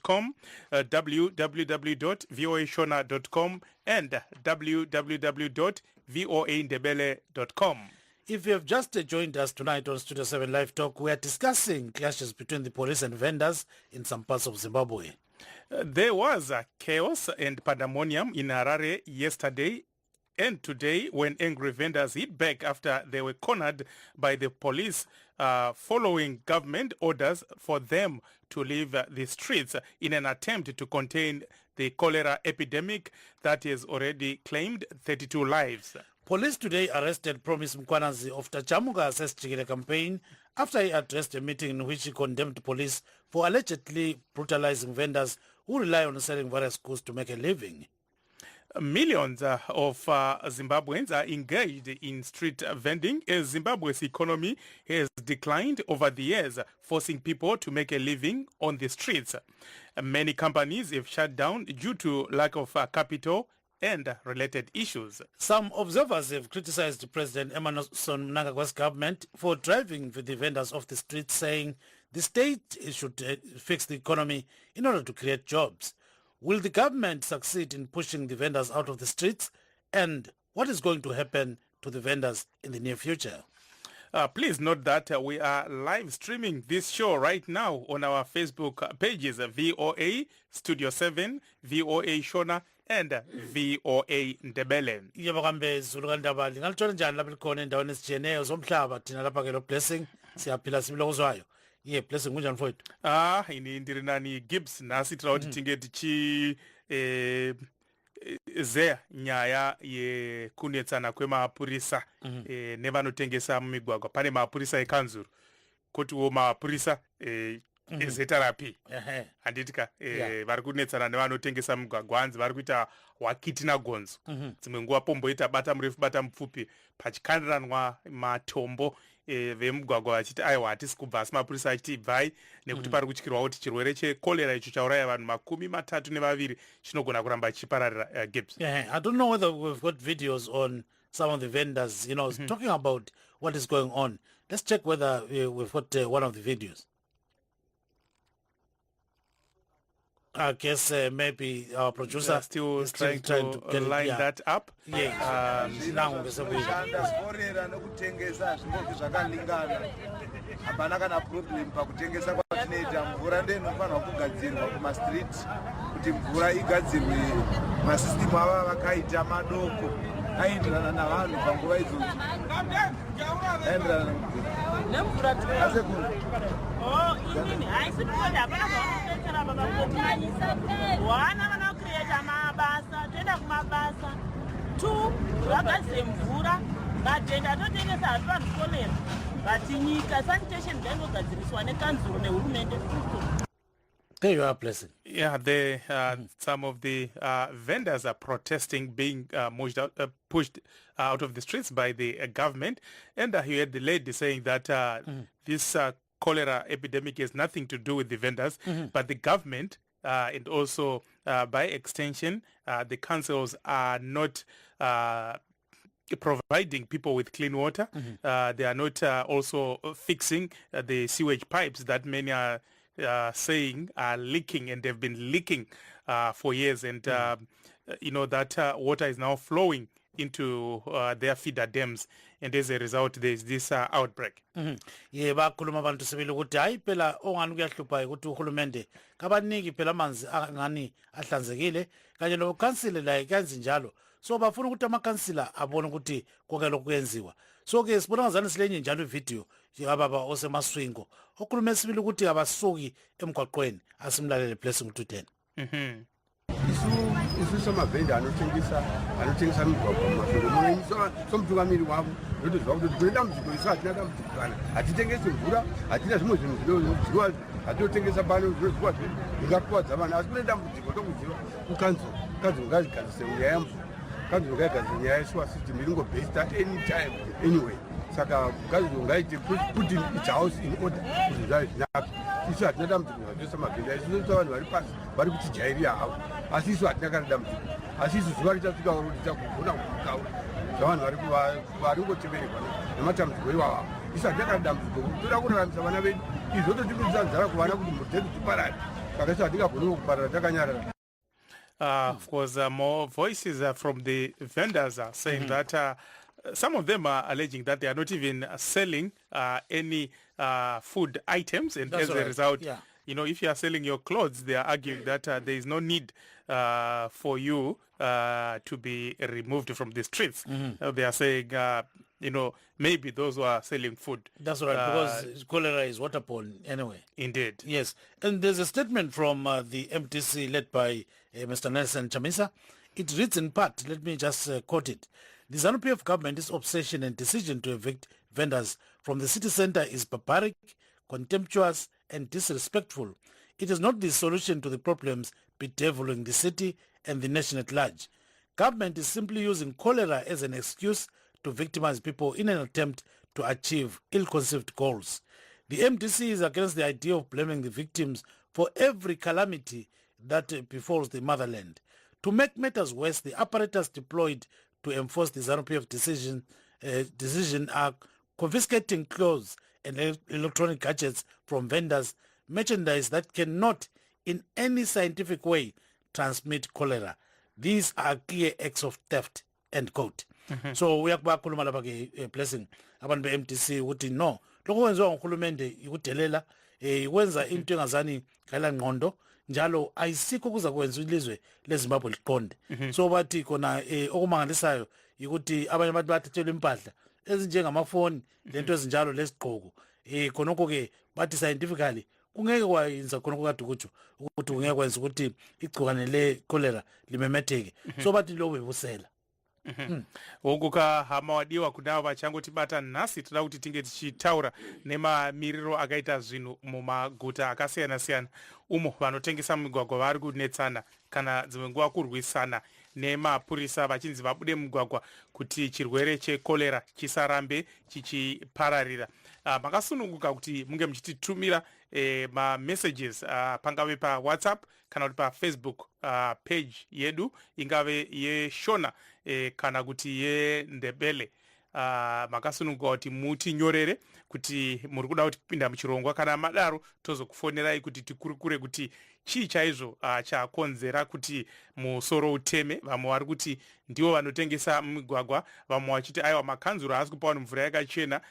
www.voashona.com, www.voashona.com, and www.voaindebele.com. If you have just joined us tonight on Studio 7 Live Talk, we are discussing clashes between the police and vendors in some parts of Zimbabwe. There was chaos and pandemonium in Harare yesterday and today when angry vendors hit back after they were cornered by the police following government orders for them to leave the streets in an attempt to contain the cholera epidemic that has already claimed 32 lives. Police today arrested Promise Mkwanazi of Tachamuga's Chikile campaign after he addressed a meeting in which he condemned police for allegedly brutalizing vendors who rely on selling various goods to make a living. Millions of Zimbabweans are engaged in street vending as Zimbabwe's economy has declined over the years, forcing people to make a living on the streets. Many companies have shut down due to lack of capital and related issues. Some observers have criticized President Emerson Mnangagwa's government for driving the vendors off the streets, saying the state should fix the economy in order to create jobs. Will the government succeed in pushing the vendors out of the streets? And what is going to happen to the vendors in the near future? Please note that we are live streaming this show right now on our Facebook pages, VOA Studio 7, VOA Shona, and VOA Ndebele. Iyabakambe zulukandaba lingaluthola njani lapha likhona endaweni ezijiyeneyo zomhlaba thina lapha ke lo blessing siyaphila simlokuzwayo. Yeah, blessing kunjani mfowethu? Ini ndiri nani Gibbs nasi tira kuti tinge tichi ze nyaya yekunetsana kwemapurisa nevanotengesa mumigwagwa. Pane mapurisa ekanzuru kotiwo mapurisa ezeta rapi handitika vari kunetsana nevanotengesa mugwagwa hanzi vari kuita wakiti nagonzo. Dzimwe nguva pomboita bata murefu bata mupfupi pachikandiranwa matombo vemugwagwa vachiti aiwa hatisi kubva, asi mapurisa achiti ibvai nekuti pari kutyirwa kuti chirwere chekolera icho chauraya vanhu 32 chinogona kuramba chichipararira. Gibbs, I don't know whether we've got videos on some of the vendors, talking about what is going on. Let's check whether we've got one of the videos. I guess maybe our producer is still trying to line that up. Yes. Hapana kana problem pakutengesa kwatinoita mvura ndenofanwa kugadzirwa kuma street kuti mvura igadzirwe masystem ava vakaita madoko aenderana navanhu panguva idzodzo aenderana nemvura inini haisi kuti hapana zvavanodetsera vakakotianyisa wana vanakurieta mabasa toenda kumabasa 2 vagadzire mvura matenda atotengesa hati vanhu kolera but nyika sanitation ngaingogadziriswa nekanzuro nehurumende. There you are, Blessing. Yeah, some of the vendors are protesting being pushed out of the streets by the government. And you had the lady saying that this cholera epidemic has nothing to do with the vendors, but the government and also by extension, the councils are not providing people with clean water. They are not also fixing the sewage pipes that many are saying are leaking, and they've been leaking for years. And, that water is now flowing into their feeder dams. And as a result, there's this outbreak. Yeah, bakhuluma abantu sibili ukuthi hayi phela ongani kuyahlupha ukuthi uhulumende kabaniki phela amanzi angani ahlanzekile kanye nokhansile la ikanzi njalo. So bafuna ukuthi amakhansila abone ukuthi konke lokhu kuyenziwa. So ke sibona ngazani silenye njalo ivideo yababa osemaswingo okhuluma sibili ukuthi abasuki emgwaqweni asimlalele Blessing u210. Isu samavenda anothengisa migwagwa maswingo mona somthukamiri wabo notozwa kuti kuenda muzviko isu hatina dambudzikana hatitengesi mvura hatina zvimwe zvinhu zvinozviwa hatinotengesa pano zvinozviwa zvingakuwadza vanhu asi kune dambudziko tokuziva kukanzuro ngazigadzise nyaya yemvura kanzuro ngaigadzise nyaya yesewer system iringobhesta anytime anyway saka kanzuro ngaite put its house in order kuti zvayo zvinaka isu hatina dambudziko zvatoisa mavenda isu toita vanhu vari pasi vari kutijairira havo asi isu hatina kana dambudziko asi isu zuva richasvikawo kuti takugona kukawo zvavanhu vari ngoteverekwa nematambudziko iwavo isu hatina kana dambudziko toda kuraramisa vana vedu izvi zvototipindisa nzara kuvana kuti mudheri tiparari pakasi hatingagoni kuparara takanyarara. Of course, more voices from the vendors are saying that some of them are alleging that they are not even selling any food items, and That's as a right. result, Yeah. you know, if you are selling your clothes, they are arguing that there is no need for you to be removed from the streets. They are saying, you know, maybe those who are selling food. That's right, because cholera is waterborne anyway. Indeed. Yes, and there's a statement from the MTC led by Mr. Nelson Chamisa. It reads in part, let me just quote it. The Zanu-PF government's obsession and decision to evict vendors from the city center is barbaric, contemptuous, and disrespectful. It is not the solution to the problems bedeviling the city and the nation at large. Government is simply using cholera as an excuse to victimize people in an attempt to achieve ill-conceived goals. The MDC is against the idea of blaming the victims for every calamity that befalls the motherland. To make matters worse, the apparatus deployed to enforce the Zanu-PF decision are confiscating clothes and electronic gadgets from vendors, merchandise that cannot in any scientific way transmit cholera. These are clear acts of theft, end quote. So uyakubakhuluma lapha ke blessing abantu be-MDC ukuthi no lokho kwenziwa nguhulumende ikudelela ikwenza into engazani ngala ngqondo njalo ayisikho kuza kwenza ilizwe leZimbabwe liqonde. So bathi khona okumangalisayo ukuthi abanye abantu bathathelwa impahla ezinjengamafoni lento ezinjalo lesigqoko khonokho ke bathi scientifically kungeke kwayenza khonokho kade kutsho ukuthi kungeke kwenza ukuthi igcikwane le cholera limemetheke. So bathi lo bebusela. Wokuka hama wadiwa kunavo vachangotibata nhasi toda kuti tinge tichitaura nemamiriro akaita zvinhu mumaguta akasiyana-siyana umo vanotengesa mumigwagwa vari kunetsana kana dzimwe nguva kurwisana nemapurisa vachinzi vabude mugwagwa kuti chirwere chekorera chisarambe chichipararira. Makasununguka kuti munge muchititumira mamessages pangave paWhatsApp kana kuti paFacebook page yedu ingave yeshona kana kuti yendebele. Makasununguka kuti mutinyorere kuti muri kuda kuti kupinda muchirongwa kana madaro tozokufonerai kuti tikurukure kuti chii chaizvo chakonzera kuti musoro uteme. Vamwe vari kuti ndivo vanotengesa mumigwagwa, vamwe vachiti aiwa makanzuro haasi kupa vanhu mvura yakachena,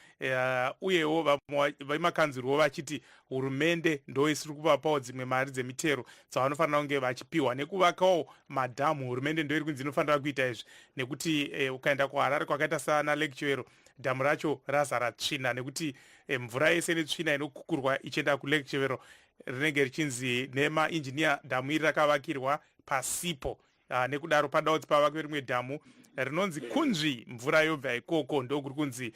uyewo vamwe vemakanzuro vachiti hurumende ndo isiri kuvapawo dzimwe mari dzemitero dzavanofanira kunge vachipiwa nekuvakawo madhamu. Hurumende ndo iri kunzi inofanira kuita izvi nekuti ukaenda kuHarare kwakaita sana Lectuero dhamu racho razara tsvina nekuti mvura yese netsvina inokukurwa ichienda kuLectuero rinenge richinzi nemainjiniya dhamu iri rakavakirwa pasipo. Nekudaro pada kuti pavakwe rimwe dhamu rinonzi kunzvi mvura yobva ikoko ndokuri kunzi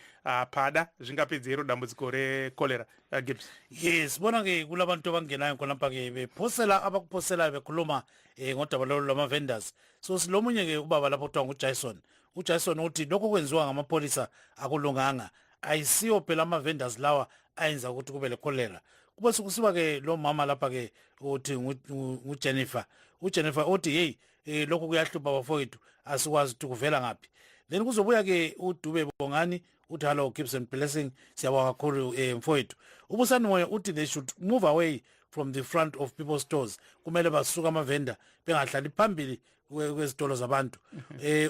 pada zvingapedze iro dambudziko rekorera. Gibbs. Yes, bona ke kulabantu abangenayo khonapha ke bephosela abakuphosela bekhuluma ngodaba lama vendors. So silomunye ke ubaba lapho kuthiwa nguJason. uJason uthi lokho kwenziwa ngamapolisa akulunganga, ayisiyo phela ama vendors lawa ayenza ukuthi kube lekolera. Kube sokusiba ke lo mama lapha ke uthi nguJennifer. uJennifer uthi hey lokho kuyahlupha bafowethu asikwazi ukuthi kuvela ngaphi. Then kuzobuya ke uDube Bongani uthi hello Gibson Blessing, siyabonga kakhulu mfowethu. Ubusani moya uthi they should move away from the front of people's stores. Kumele basuka ama vendor bengahlali phambili kwezitolo zabantu.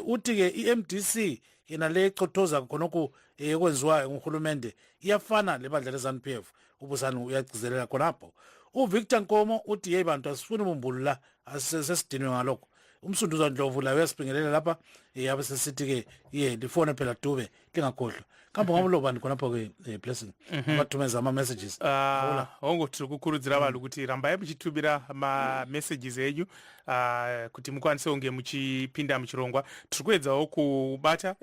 Uthi ke iMDC yena le echothoza khonokho ekwenziwa nguhulumende iyafana lebandla leZanu-PF. Ubusani uyagcizelela khonapho. uVictor Nkomo uthi hey bantu asifuni umbumbulu la asesidinwe ngalokho. Umsunduza Ndlovu la uyasibingelela lapha yabe sesithi ke lifone phela Dube lingakhohlwa. Kambe ngabulobani khonapho ke Blessing abathumeza ama messages. Hongo tiri kukurudzira vanhu kuti rambai muchitubira ma messages enyu kuti mukwanise kunge muchipinda muchirongwa. Tiri kuedzawo kubata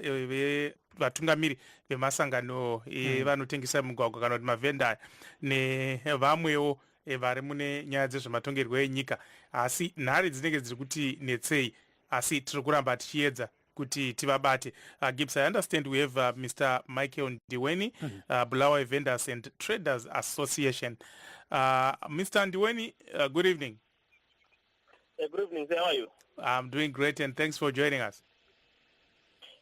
vatungamiri vemasangano vanotengesa mugwagwa kana kuti mavenda nevamwewo vari mune nyaya dzezvematongerwo enyika, asi nhare dzinenge dziri kuti netsei, asi tiri kuramba tichiedza kuti tivabate. Gibbs, I understand we have Mr. Michael Ndiweni, Bulawayo Vendors and Traders Association. Mr. Ndiweni, good evening. Good evening, how are you? I'm doing great and thanks for joining us.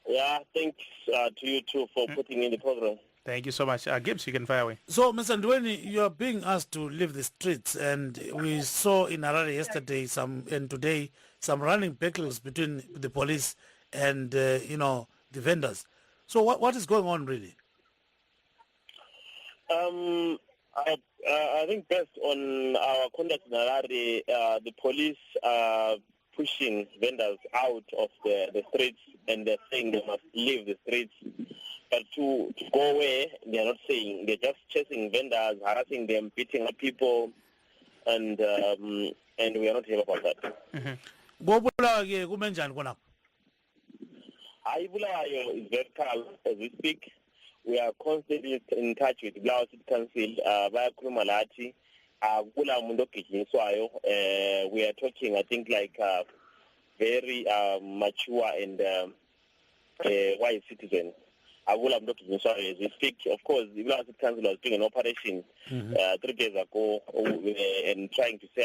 Yeah, thanks to you too for putting in the program. Thank you so much. Gibbs, you can fire away. So, Mr. Ndweni, you are being asked to leave the streets, and we saw in Harare yesterday and today some running battles between the police and the vendors. So, what is going on really? I think based on our conduct in Harare, the police are pushing vendors out of the streets, and they're saying they must leave the streets. But to go away, they're not saying. They're just chasing vendors, harassing them, beating up people, and we are not happy about that. Bulawayo is very calm as we speak. We are constantly in touch with Bulawayo City Council via Krumalati. We are talking, I think, like very mature and wise citizens. As we speak, of course, the Bulawayo City Council was doing an operation 3 days ago and trying to say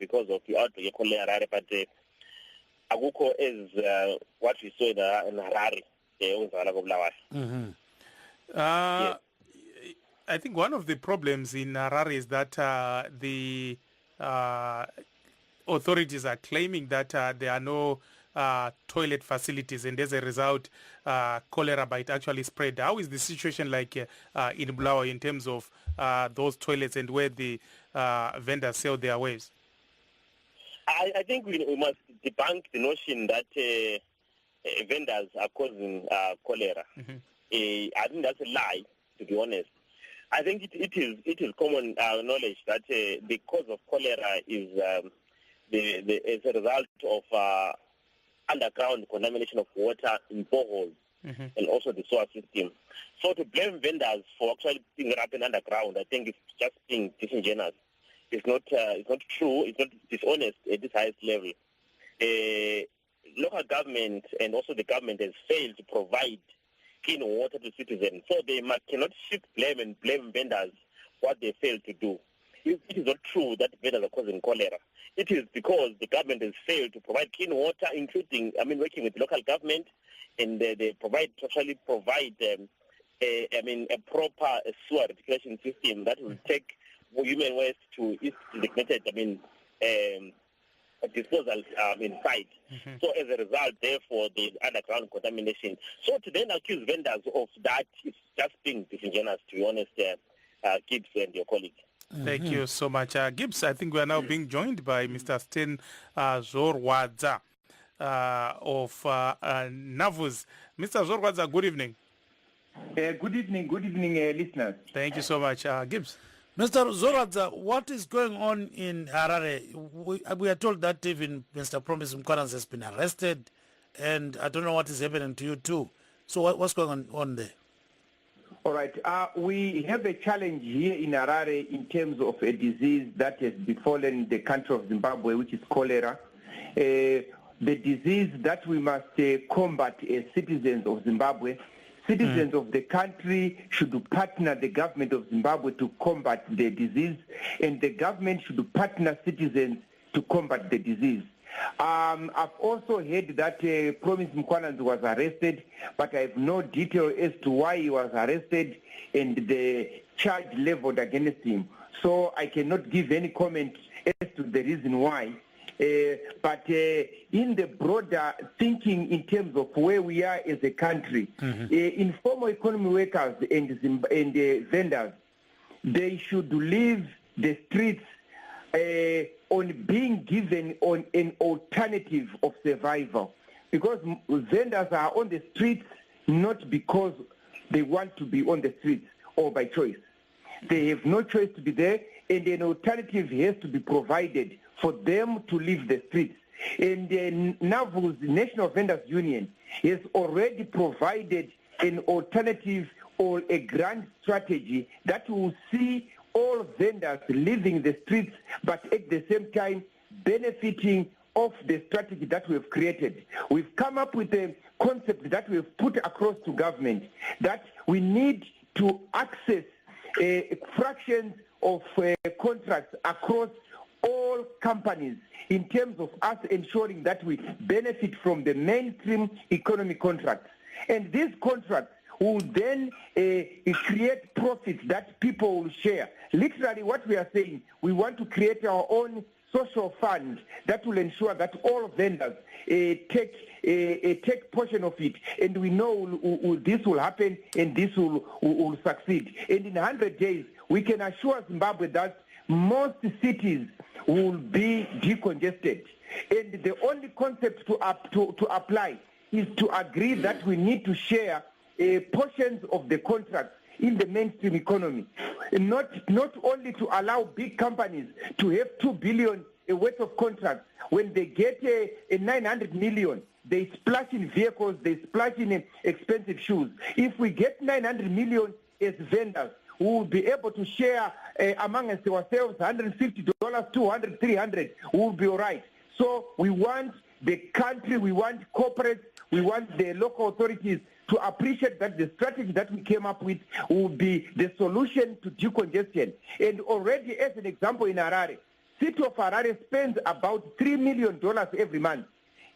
because of the outbreak of cholera, but Aguko is what we saw in Harare. Yes. I think one of the problems in Harare is that the authorities are claiming that there are no toilet facilities, and as a result, cholera might actually spread. How is the situation like in Bulawayo in terms of those toilets and where the vendors sell their wares? I think we must debunk the notion that vendors are causing cholera. I think that's a lie, to be honest. I think it is common knowledge that the cause of cholera is as a result of underground contamination of water in boreholes and also the sewer system. So to blame vendors for actually being happening underground, I think it's just being disingenuous. It's not true. It's not dishonest at this highest level. Local government and also the government has failed to provide clean water to citizens, so they cannot shift blame and blame vendors what they failed to do. It is not true that vendors are causing cholera. It is because the government has failed to provide clean water, including, working with local government, and they provide a proper sewer recirculation system that will take human waste to its designated, disposal site. So as a result, therefore, the underground contamination. So to then accuse vendors of that is just being disingenuous, to be honest, Gibbs and your colleague. Thank you so much. Gibbs, I think we are now being joined by Mr. Sten Zorwadza of Navus. Mr. Zorwadza, good evening. Good evening, listeners. Thank you so much. Gibbs. Mr. Zorwadza, what is going on in Harare? We are told that even Mr. Promise Mkwananz has been arrested, and I don't know what is happening to you too. So what's going on there? All right. We have a challenge here in Harare in terms of a disease that has befallen the country of Zimbabwe, which is cholera. The disease that we must combat as citizens of Zimbabwe. Citizens of the country should partner the government of Zimbabwe to combat the disease, and the government should partner citizens to combat the disease. I've also heard that Promise Mkwananz was arrested, but I have no detail as to why he was arrested and the charge leveled against him. So I cannot give any comment as to the reason why. But in the broader thinking in terms of where we are as a country, informal economy workers and vendors, they should leave the streets on being given on an alternative of survival. Because vendors are on the streets not because they want to be on the streets or by choice. They have no choice to be there, and an alternative has to be provided for them to leave the streets. And NAVU's National Vendors Union has already provided an alternative or a grand strategy that will see all vendors leaving the streets, but at the same time benefiting of the strategy that we have created. We've come up with a concept that we have put across to government that we need to access fractions of contracts across all companies in terms of us ensuring that we benefit from the mainstream economy contracts. And these contracts will then create profits that people will share. Literally what we are saying, we want to create our own social fund that will ensure that all vendors take portion of it, and we know this will happen and this will succeed. And in 100 days, we can assure Zimbabwe that most cities will be decongested. And the only concept to apply is to agree that we need to share portions of the contracts in the mainstream economy, and not only to allow big companies to have 2 billion worth of contracts. When they get a 900 million, they splash in vehicles, they splash in expensive shoes. If we get 900 million as vendors, we will be able to share among ourselves $150, $200, $300. We will be all right. So we want the country, we want corporates, we want the local authorities to appreciate that the strategy that we came up with will be the solution to decongestion. And already, as an example, in Harare, city of Harare spends about $3 million every month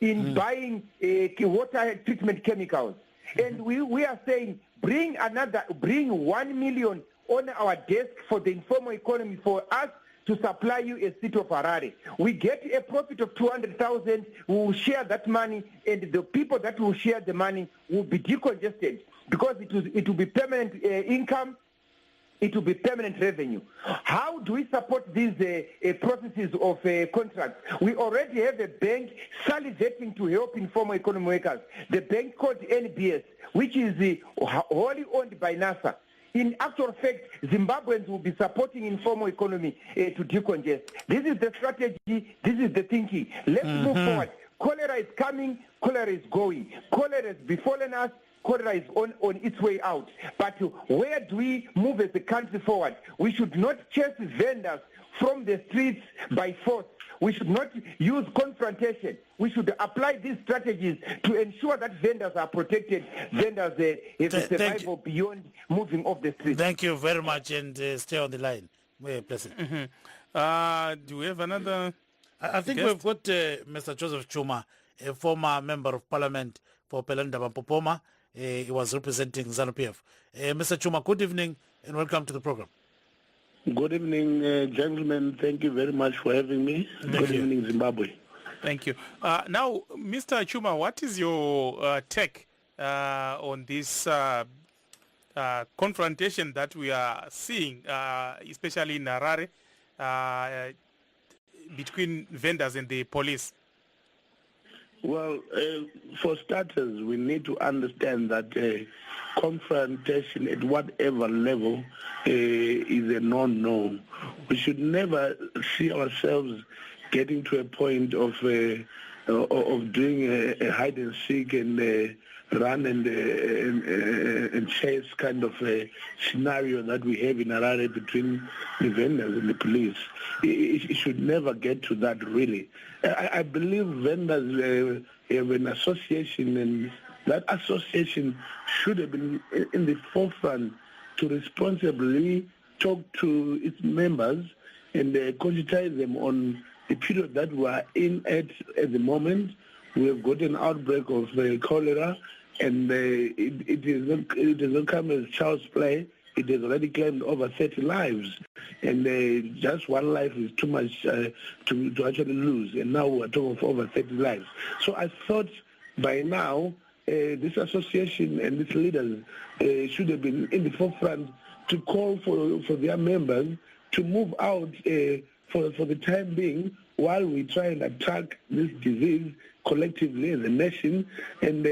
in buying water treatment chemicals. And we are saying bring 1 million on our desk for the informal economy for us to supply you a city of Harare. We get a profit of 200,000, we will share that money, and the people that will share the money will be decongested because it will be permanent income, it will be permanent revenue. How do we support these processes of contracts? We already have a bank salivating to help informal economy workers, the bank called NBS, which is wholly owned by NASA. In actual fact, Zimbabweans will be supporting informal economy to decongest. This is the strategy, this is the thinking. Let's move forward. Cholera is coming, cholera is going. Cholera has befallen us, cholera is on its way out. But where do we move as a country forward? We should not chase vendors from the streets by force. We should not use confrontation. We should apply these strategies to ensure that vendors are protected, vendors have a survival beyond moving off the street. Thank you very much, and stay on the line. President. Do we have another? I think we've got Mr. Joseph Chuma, a former member of parliament for Pelenda Popoma. He was representing Zanu-PF. Mr. Chuma, good evening and welcome to the program. Good evening, gentlemen. Thank you very much for having me. Good evening, Zimbabwe. Thank you. Now, Mr. Chuma, what is your take on this confrontation that we are seeing, especially in Harare, between vendors and the police? Well, for starters, we need to understand that confrontation at whatever level is a non-no. We should never see ourselves getting to a point of doing a hide and seek and run and chase kind of a scenario that we have in Harare between the vendors and the police. It should never get to that, really. I believe vendors have an association, and that association should have been in the forefront to responsibly talk to its members and conscientize them on the period that we are in at the moment. We have got an outbreak of cholera, and it has not come as child's play. It has already claimed over 30 lives, and just one life is too much to actually lose, and now we're talking of over 30 lives. So I thought by now this association and its leaders should have been in the forefront to call for their members to move out for the time being while we try and attack this disease collectively as a nation, and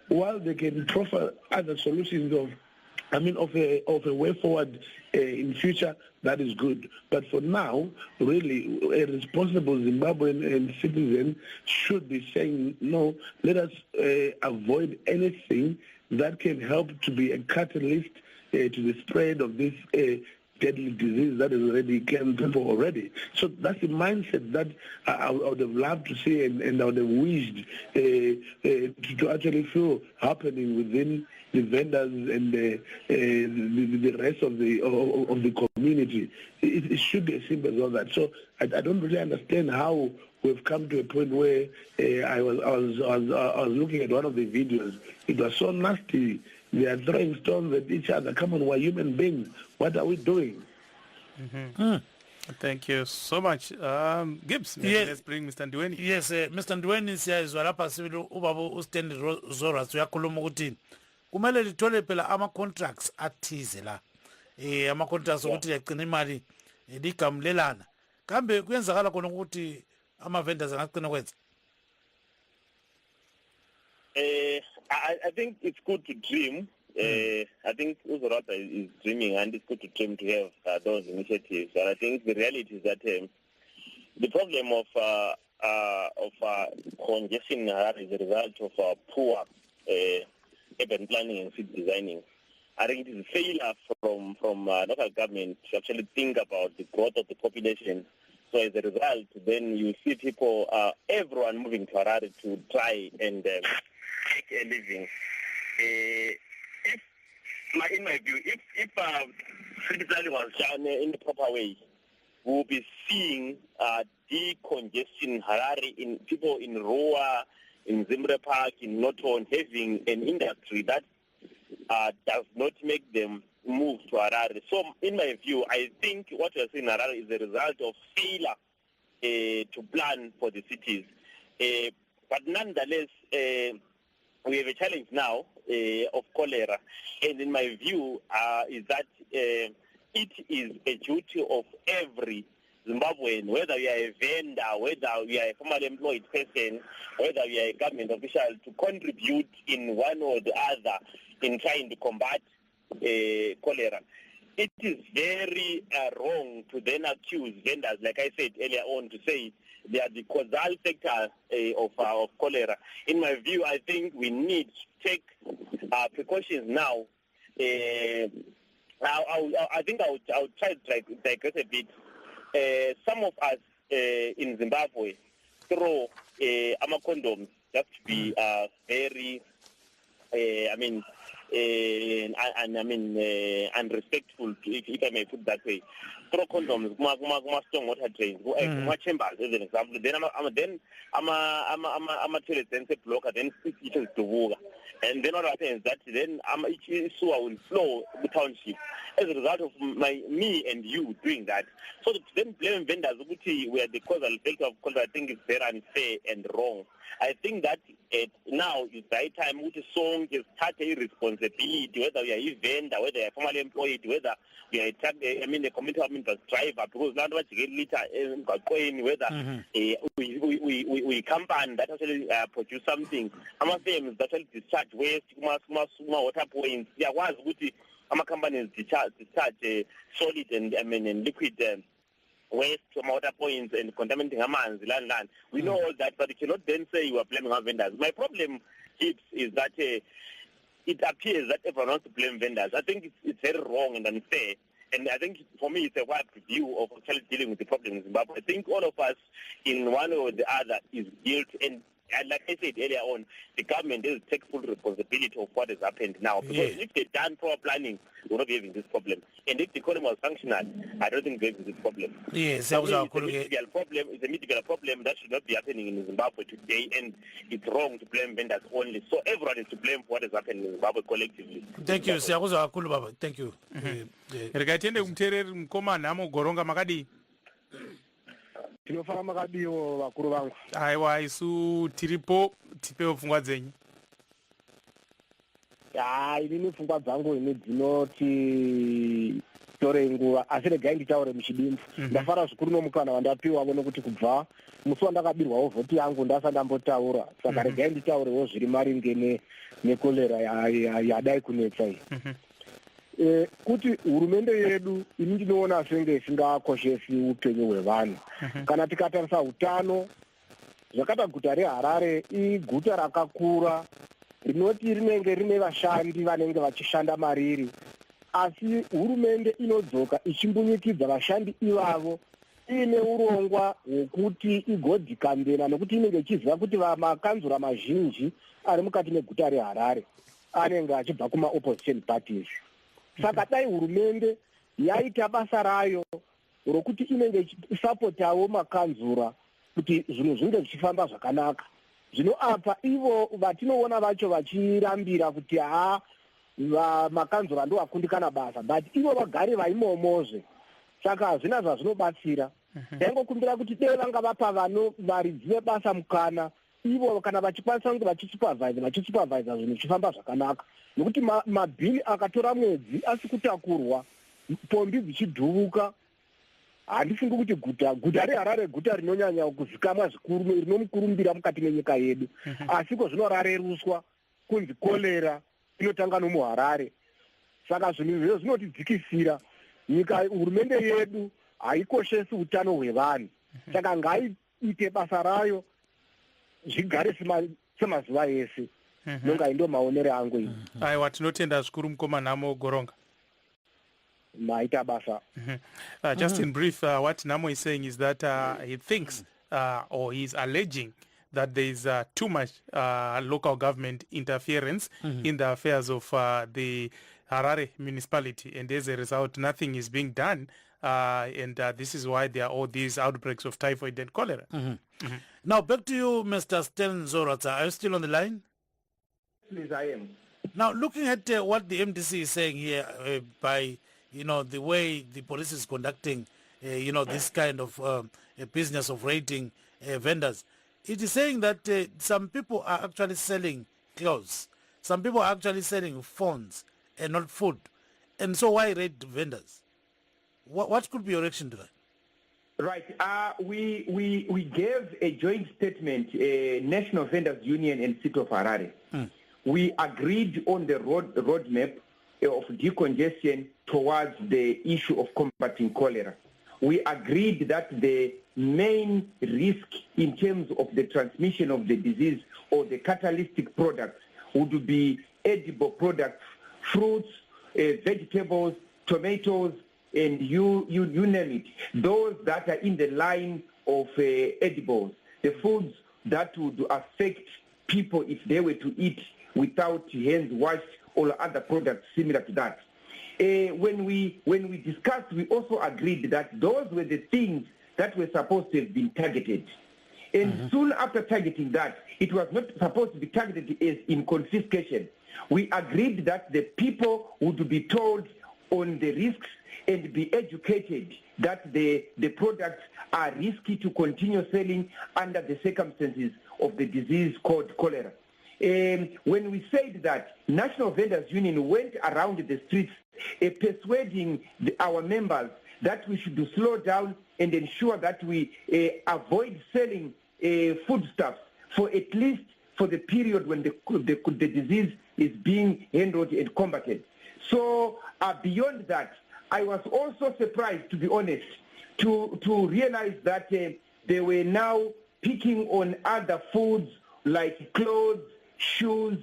while they can proffer other solutions of a way forward in future, that is good. But for now, really, a responsible Zimbabwean citizen should be saying, no, let us avoid anything that can help to be a catalyst to the spread of this deadly disease that has already claimed people already. So that's the mindset that I would have loved to see, and I would have wished to actually feel happening within the vendors and the rest of the community. It should be as simple as all that. So I don't really understand how we've come to a point where I was looking at one of the videos. It was so nasty They are throwing stones at each other. Come on, we're human beings. What are we doing? Thank you so much. Gibbs, let's bring Mr. Ndweni. Yes, Mr. Ndweni siyazwa lapha sibili ubaba uStanley Zoras uyakhuluma ukuthi kumele lithole phela ama-contracts athize la. Ama-contracts ukuthi liyagcina imali ligamlelana. Kambe kuyenzakala khona ukuthi ama-vendors angagcina kwenza? I think it's good to dream. I think Uzorata is dreaming, and it's good to dream to have those initiatives. And I think the reality is that the problem of congestion is a result of poor urban planning and city designing. I think it is a failure from local government to actually think about the growth of the population. So as a result, then you see people, everyone moving to Harare to try and make a living. In my view, if city planning was done in the proper way, we'll be seeing decongestion Harare in people in Roa, in Zimbre Park, in Noton, having an industry that does not make them move to Harare. So in my view, I think what we're seeing in Harare is a result of failure to plan for the cities. But nonetheless, we have a challenge now of cholera, and in my view is that it is a duty of every Zimbabwean, whether you are a vendor, whether you are a formerly employed person, whether you are a government official, to contribute in one or the other in trying to combat cholera. It is very wrong to then accuse vendors, like I said earlier on, to say they are the causal factor of cholera. In my view, I think we need to take precautions now. I think I would try to digress a bit. Some of us in Zimbabwe throw condoms just to be very, unrespectful, if I may put that way. Throw condoms, strong water drains, chambers, as an example. Then I'm a toilet sensor blocker, then it is the water. And then what happens is that then sewer will flow the township as a result of me and you doing that. So to then blame vendors where the causal effect of cholera, I think is very unfair and wrong. I think that now is the right time which song is start a responsibility, whether we are a vendor, whether you are formerly employed, whether we are a community of interest driver, because now what you get later whether we company that actually produce something. Our firms that actually discharge waste, water points. There was good companies discharge solid and liquid waste from water points and contaminating land. We know all that, but you cannot then say you are blaming our vendors. My problem is that it appears that everyone wants to blame vendors. I think it's very wrong and unfair. And I think for me it's a wide view of actually dealing with the problem in Zimbabwe. I think all of us in one or the other is guilty. And like I said earlier on, the government has to take full responsibility of what has happened now. Because if they've done proper planning, we're not having this problem. And if the economy was functional, I don't think we're having this problem. Yes, it's a medical problem that should not be happening in Zimbabwe today, and it's wrong to blame vendors only. So everyone is to blame for what has happened in Zimbabwe collectively. Thank you, Siyakuza kakhulu baba. Thank you. Rikatende kumtereri mkomana amugoronga makadi. Tinofara makadiwo vakuru vangu. Aiwa isu tiripo tipewo pfungwa dzenyu. Inini pfungwa dzangu ini dzinoti tore nguva asi regai nditaure muchidimbu. Ndafara zvikuru nomukana wandapiwa nekuti kubva musi wandakabirwawo vhoti yangu ndasati ndambotaura. Saka regai nditaurewo zviri maringe nekolera yadai kunetsa iyi. Kuti hurumende yedu ini ndinoona senge isingakoshesi upenyu hwevanhu. Kana tikatarisa utano, zvakata guta reHarare iguta rakakura rinoti rinenge rine vashandi vanenge vachishanda mariri, asi hurumende inodzoka ichimbunyikidza vashandi ivavo ine urongwa hwekuti igodhikambena, nokuti inenge ichiziva kuti makanzura mazhinji ari mukati meguta reHarare anenge achibva kuma-opposition parties. Saka dai hurumende yaita basa rayo rokuti inenge ichisapotawo makanzura kuti zvinhu zvinge zvichifamba zvakanaka. Zvino apa ivo vatinoona vacho vachirambira kuti makanzura ndo akundikana basa but ivo vagari vaimomozve saka hazvina zvazvinobatsira ndaingokumbira kuti dei vanga vapa varidzi vebasa mukana ivo kana vachikwanisa kunge vachisupervisa zvinhu zvichifamba zvakanaka nokuti mabhili akatora mwedzi asi kutakurwa pombi dzichidhuvuka handifungi kuti guta reharare guta rinonyanya kuzikamwa zvikuru rinomukurumbira mukati menyika yedu asiko zvinorareruswa kunzi kolera inotanga nomuharare saka zvinhu izvozvo zvinotidzikisira nyika hurumende yedu haikoshesi utano hwevanhu saka ngaiite basa rayo zvigare semazuva ese nonga indo maonere angu iyi aiwa tinotenda zvikuru mukoma Nhamo Goronga maita basa just in brief what Nhamo is saying is that he thinks or he's alleging that there is too much local government interference in the affairs of the Harare municipality, and as a result nothing is being done and this is why there are all these outbreaks of typhoid and cholera. Now back to you, Mr. Stan Zorata. Are you still on the line? Please, I am. Now looking at what the MDC is saying here by the way the police is conducting this kind of a business of raiding vendors, it is saying that some people are actually selling clothes, some people are actually selling phones and not food, and so why raid vendors? What could be your reaction to that? Right. We gave a joint statement, National Vendors Union and City of Harare. We agreed on the roadmap of decongestion towards the issue of combating cholera. We agreed that the main risk in terms of the transmission of the disease or the catalytic products would be edible products, fruits, vegetables, tomatoes, and you name it. Those that are in the line of edibles, the foods that would affect people if they were to eat without hands washed or other products similar to that. When we discussed, we also agreed that those were the things that were supposed to have been targeted. And soon after targeting that, it was not supposed to be targeted as in confiscation. We agreed that the people would be told on the risks and be educated that the products are risky to continue selling under the circumstances of the disease called cholera. When we said that, National Vendors Union went around the streets persuading our members that we should slow down and ensure that we avoid selling foodstuffs for at least for the period when the disease is being handled and combated. So beyond that, I was also surprised, to be honest, to realize that they were now picking on other foods like clothes, shoes,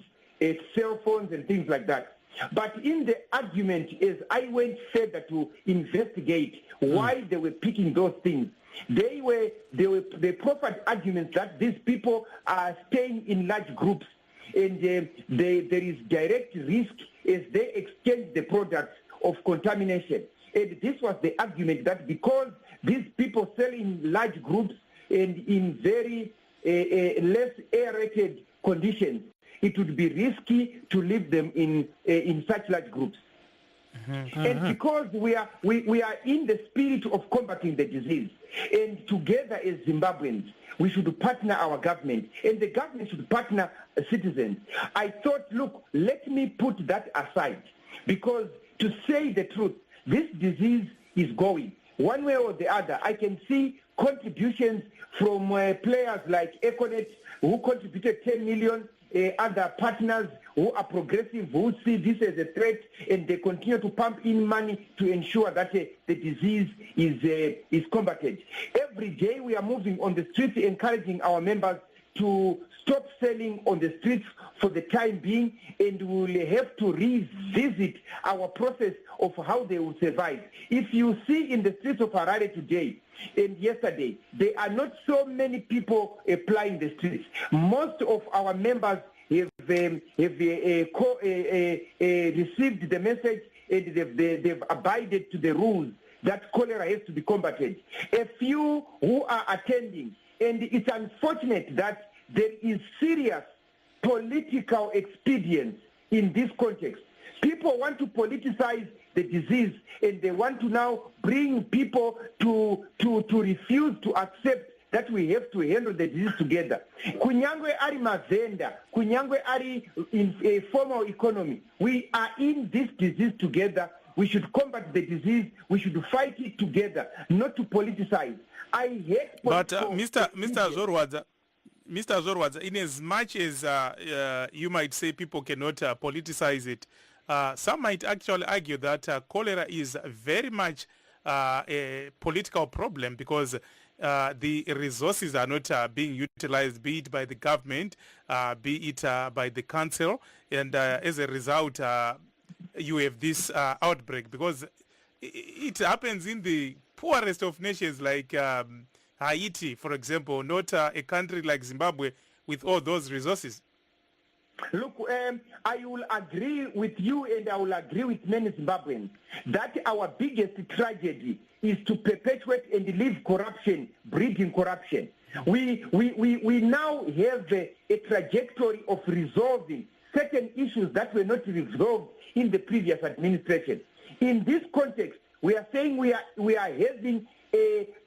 cell phones, and things like that. But in the argument, as I went further to investigate why they were picking those things, they proffered arguments that these people are staying in large groups, and there is direct risk as they exchange the products of contamination. And this was the argument that because these people sell in large groups and in very less aerated conditions, it would be risky to leave them in such large groups. And because we are in the spirit of combating the disease, and together as Zimbabweans, we should partner our government, and the government should partner citizens. I thought, look, let me put that aside, because to say the truth, this disease is going one way or the other. I can see contributions from players like Econet, who contributed 10 million, other partners who are progressive, who see this as a threat, and they continue to pump in money to ensure that the disease is combated. Every day we are moving on the streets encouraging our members to stop selling on the streets for the time being, and we will have to revisit our process of how they will survive. If you see in the streets of Harare today and yesterday, there are not so many people applying the streets. Most of our members have received the message, and they've abided to the rules that cholera has to be combated. A few who are attending, and it's unfortunate that there is serious political expedience in this context. People want to politicize the disease, and they want to now bring people to refuse to accept that we have to handle the disease together. Kunyangwe ari mavenda, kunyangwe ari in a formal economy. We are in this disease together. We should combat the disease. We should fight it together, not to politicize. I hate. But Mr. Zorwadza, in as much as you might say people cannot politicize it, some might actually argue that cholera is very much a political problem because the resources are not being utilized, be it by the government, be it by the council, and as a result, you have this outbreak because it happens in the poorest of nations like Haiti, for example, not a country like Zimbabwe with all those resources. Look, I will agree with you, and I will agree with many Zimbabweans that our biggest tragedy is to perpetuate and leave corruption, breeding corruption. We now have a trajectory of resolving certain issues that were not resolved in the previous administration. In this context, we are saying we are having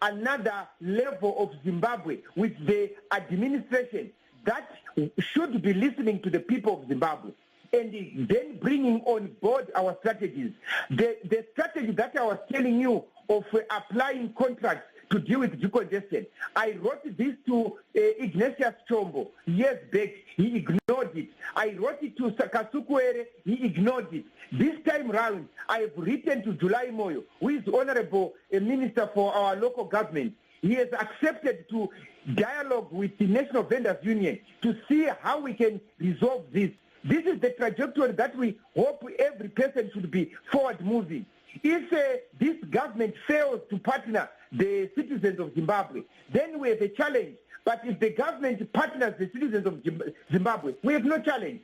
another level of Zimbabwe with the administration that should be listening to the people of Zimbabwe and then bringing on board our strategies. The strategy that I was telling you of applying contracts to deal with decongestion, I wrote this to Ignatius Chombo years back. He ignored it. I wrote it to Sakasukwere. He ignored it. This time round, I have written to July Moyo, who is honorable minister for our local government. He has accepted to dialogue with the National Vendors Union to see how we can resolve this. This is the trajectory that we hope every person should be forward moving. If this government fails to partner the citizens of Zimbabwe, then we have a challenge. But if the government partners the citizens of Zimbabwe, we have no challenge.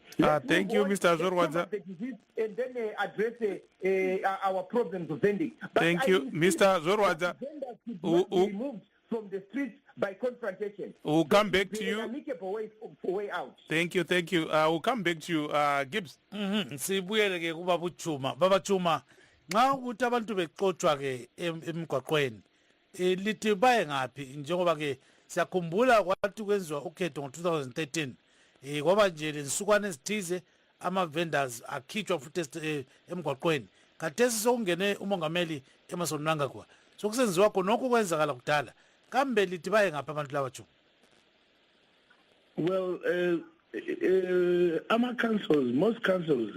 Thank you, Mr. Zorwadza. And then address our problems of vending. But thank you, Mr. Zorwadza. Removed from the streets by confrontation. We'll come back to you. An amicable way out. Thank you. We'll come back to you, Gibbs. Sibuyele ke kuba Chuma. Baba Chuma, nxa ukuthi abantu beqotshwa ke emgwaqweni lithi baye ngaphi njengoba ke siyakhumbula kwathi kwenziwa ukhetho ngo-2013 kwaba nje lensukwana ezithize ama-vendors akhitshwa futhi emgwaqweni khathesi sokungene umongameli Emerson Mnangagwa sokusenziwa khona lokhu kwenzakala kudala kambe lithi baye ngaphi abantu laba Chuma? Well, most councils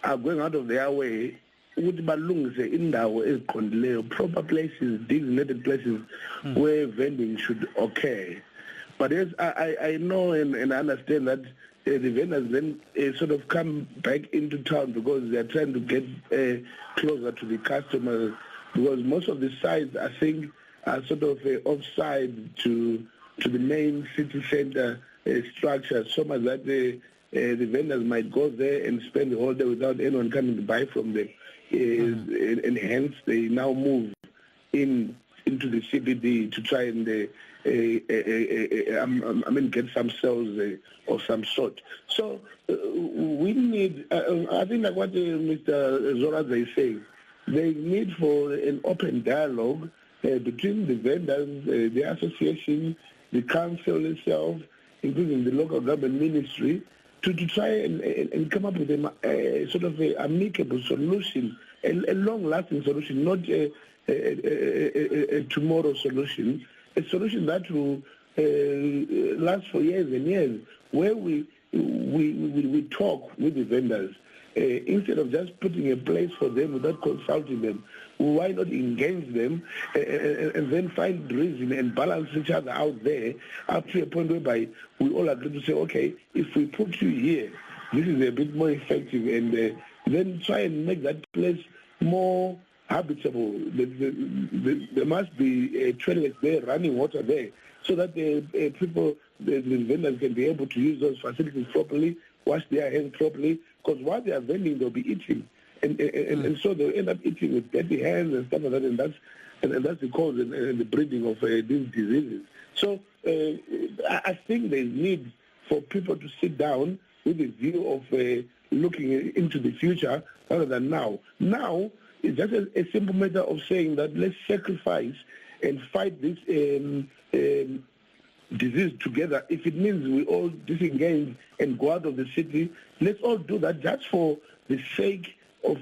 are going out of their way ukuthi balungise indawo eziqondileyo, proper places, designated places where vending should occur. But yes, I know and I understand that the vendors then sort of come back into town because they are trying to get closer to the customers, because most of the sites, I think, are sort of offside to the main city center structure, so much that the vendors might go there and spend the whole day without anyone coming to buy from them. And hence they now move into the CBD to try and get some sales of some sort. So we need, I think like what Mr. Zorwadza is saying, there is need for an open dialogue between the vendors, the association, the council itself, including the local government ministry, to try and come up with a sort of a amicable solution, a long-lasting solution, not a tomorrow solution, a solution that will last for years and years, where we talk with the vendors. Instead of just putting a place for them without consulting them, why not engage them and then find reason and balance each other out there up to a point whereby we all agree to say, okay, if we put you here, this is a bit more effective, and then try and make that place more habitable. There must be toilets there, running water there, so that the people, the vendors can be able to use those facilities properly, wash their hands properly, because while they are vending, they'll be eating. And so they'll end up eating with dirty hands and stuff like that, and that's the cause and the breeding of these diseases. So I think there's need for people to sit down with a view of looking into the future rather than now. Now, it's just a simple matter of saying that let's sacrifice and fight this disease together. If it means we all disengage and go out of the city, let's all do that just for the sake of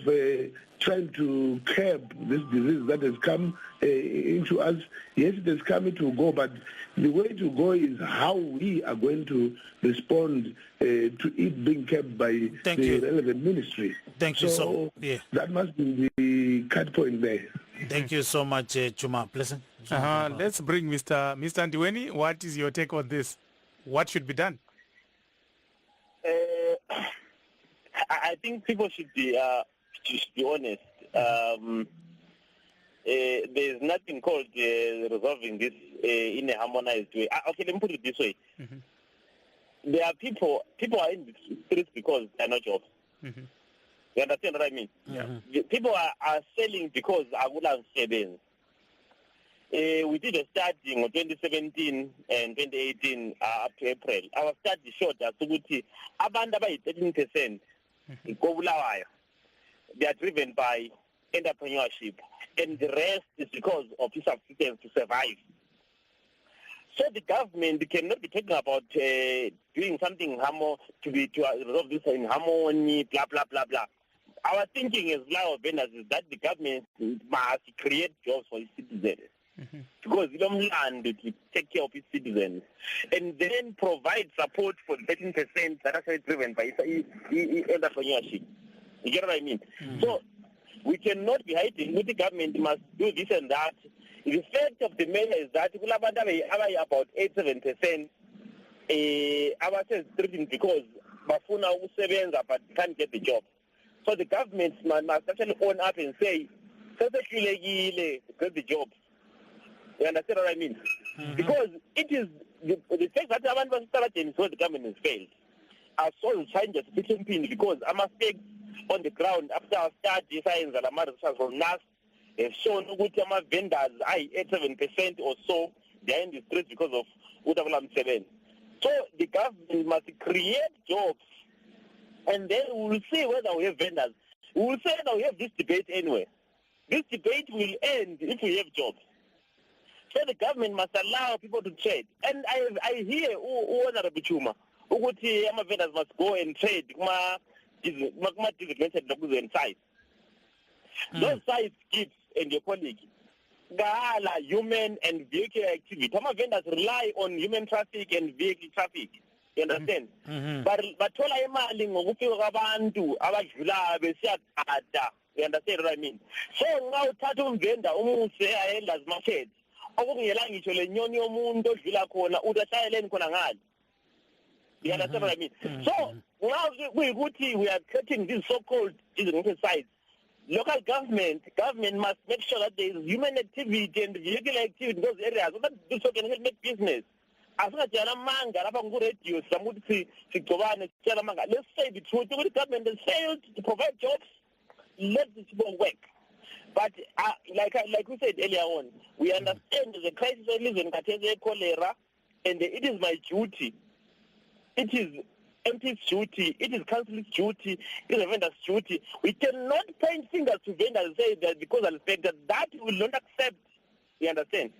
trying to curb this disease that has come into us. Yes, it has come, it will go, but the way to go is how we are going to respond to it being kept by the relevant ministry. Thank you so much. Yeah. That must be the cut point there. Thank you so much, Chuma. Blessing. Let's bring Mr. Ndiweni. What is your take on this? What should be done? I think people should be honest. There's nothing called resolving this in a harmonized way. Okay, let me put it this way. There are people are in the streets because there are no jobs. You understand what I mean? People are selling because agula sebenzi. We did a study in 2017 and 2018 up to April. Our study showed us that abantu abayi 13% kobulawayo, they are driven by entrepreneurship, and the rest is because of subsistence to survive. So the government cannot be talking about doing something to resolve this in harmony, blah blah blah blah. Our thinking as flower vendors is that the government must create jobs for its citizens. Because you don't land to take care of its citizens, and then provide support for the 13% that are actually driven by entrepreneurship. You get what I mean? So we cannot be hiding. The government must do this and that. The fact of the matter is that about 8-7% are driven because bafuna usebenza but can't get the job. So the government must actually own up and say, get the jobs. You understand what I mean? Because it is the fact that abantu basithalatsheni so the government has failed. I saw the changes because I must take on the ground after our study science and research from NAS have shown that vendors are 8-7% or so they are in the streets because of Utabalam 7. So the government must create jobs, and then we will see whether we have vendors. We will say that we have this debate anyway. This debate will end if we have jobs. So the government must allow people to trade. And I hear Honorable Chuma, vendors must go and trade designated sites. Those sites, Gibbs and your colleague, Gala, human and vehicle activity. Some vendors rely on human traffic and vehicle traffic. You understand? But tola imali ngokufika kwabantu abadlula besiyathatha. You understand what I mean? So now uthatha umvenda umuse ayenda's market. Okungela ngisho lenyoni yomuntu odlula khona utashayeleni khona ngale. You understand what I mean? So now we are creating these so-called designated sites. Local government must make sure that there is human activity and vehicle activity in those areas so that people can make business. Let's say the truth. The government has failed to provide jobs. Let the people work. But like we said earlier on, we understand the crisis I live in Kateze cholera, and it is my duty. It is MP's duty. It is council's duty. It is a vendor's duty. We cannot point fingers to vendors and say that because of the fact that we will not accept. You understand?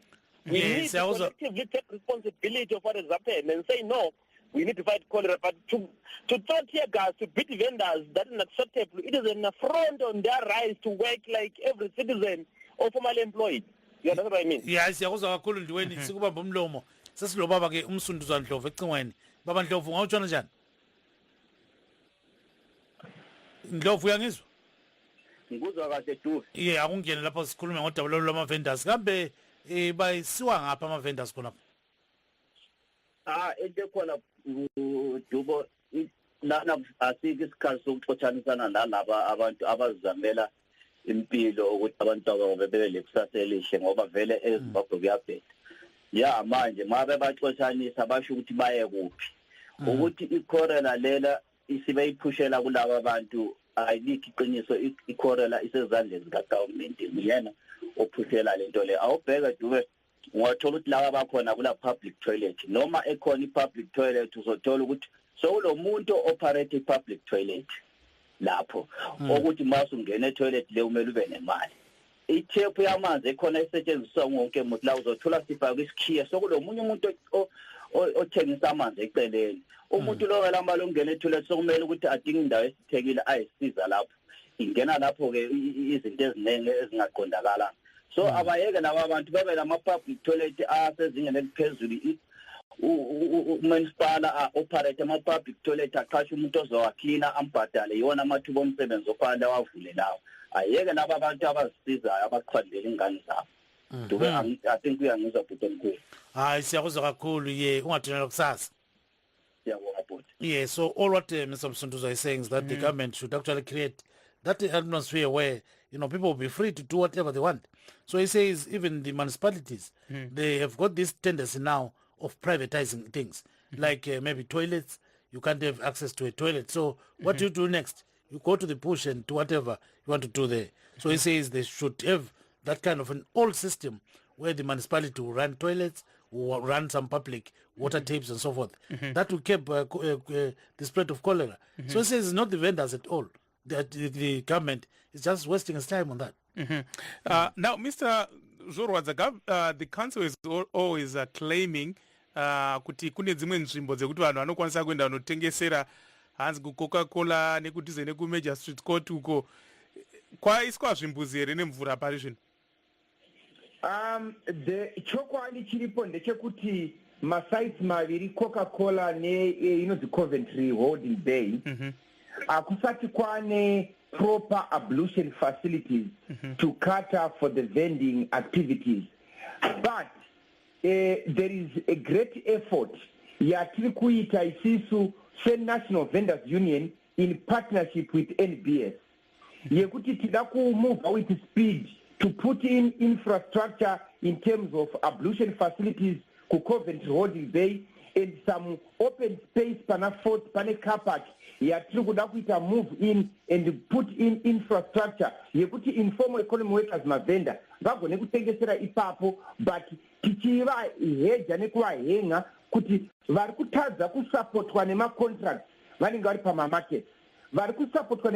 We need to collectively take responsibility of what has happened and say, no, we need to fight cholera. But to throw tear gas, to beat vendors, that is unacceptable. It is an affront on their rights to work like every citizen or formally employed. You understand what I mean? Yes, siyakuzwa kakhulu Ndiweni sikubamba umlomo. Sesilobaba ke umsunduzwa Ndlovu ecingweni. Baba Ndlovu ngawutshona njani? Ndlovu uyangizwa? Ngikuzwa kahle du. Yeah, akungene lapho sikhuluma ngodaba lwama vendors. Kambe bayisiwa ngapha ama vendors khona? Into khona Dubo lana asike isikhathi sokuxotshanisana nalaba abantu abazizamela impilo ukuthi abantu babo bebe lekusasa elihle ngoba vele eZimbabwe kuyabheda. Ya manje mabe baxotshanisa basho ukuthi baye kuphi. Ukuthi icorela lela isibe iphushela kulabo abantu ayikho iqiniso icorela isezandleni zikaGovernment. Uyena ophushela lento le. Awubheka Dube ungathola ukuthi laba bakhona kula public toilet noma ekhona i-public toilet uzothola ukuthi sowulo muntu operate i-public toilet lapho ukuthi mase ungena etoilet le umele ube nemali. Ithepu yamanzi ekhona esetshenziswa wonke umuntu la uzothola sifaka isikhiya sokulo munye umuntu othengisa amanzi eceleni. Umuntu lo ngelamba longena etoilet sokumele ukuthi adinge indawo esithekile ayisiza lapho. Ingena lapho ke izinto eziningi ezingaqondakala. So abayeke laba abantu babe lama public toilet asezingeni eliphezulu. Umunicipal operate ama public toilet aqashe umuntu ozowacleana ambhadale yona amathuba omsebenzi ofanele wavule lawo. Ayeke laba abantu abazisizayo abaqhwadlela ingane zabo. I think uyangizwa bhuti omkhulu. Hayi siyakuzwa kakhulu ungathunela kusasa. Yeah, so all what Mr. Msunduzo is saying is that the government should actually create that atmosphere where people will be free to do whatever they want. So he says even the municipalities, they have got this tendency now of privatizing things, like maybe toilets. You can't have access to a toilet. So what do you do next? You go to the bush and do whatever you want to do there. So he says they should have that kind of an old system where the municipality will run toilets, will run some public water tapes and so forth. That will keep the spread of cholera. So he says it's not the vendors at all. The government is just wasting its time on that. Now, Mr. Zorwa, the council is always claiming kuti kune dzimwe nzvimbo dzekuti vanhu vanokwanisa kuenda vanotengesera hanzi kuCoca-Cola nekutize nekumajor street court uko kwaiswa zvimbuzi here nemvura pari zvino. Chokwadi chiripo ndechekuti masites maviri Coca-Cola inonzi Coventry Holding Bay akusati kwane proper ablution facilities to cater for the vending activities. But there is a great effort yatiri kuita isisu National Vendors Union in partnership with NBS. Yekuti tida move with speed to put in infrastructure in terms of ablution facilities ku Coventry Holding Bay and some open space panafort pane car park yatiri kuda kuita move in and put in infrastructure yekuti informal economy workers mavenda vagone kutengesera ipapo but tichiva heja nekuvahenga kuti vari kutadza kusupportwa nemacontracts vanenge vari pamamarkets vari kusupportwa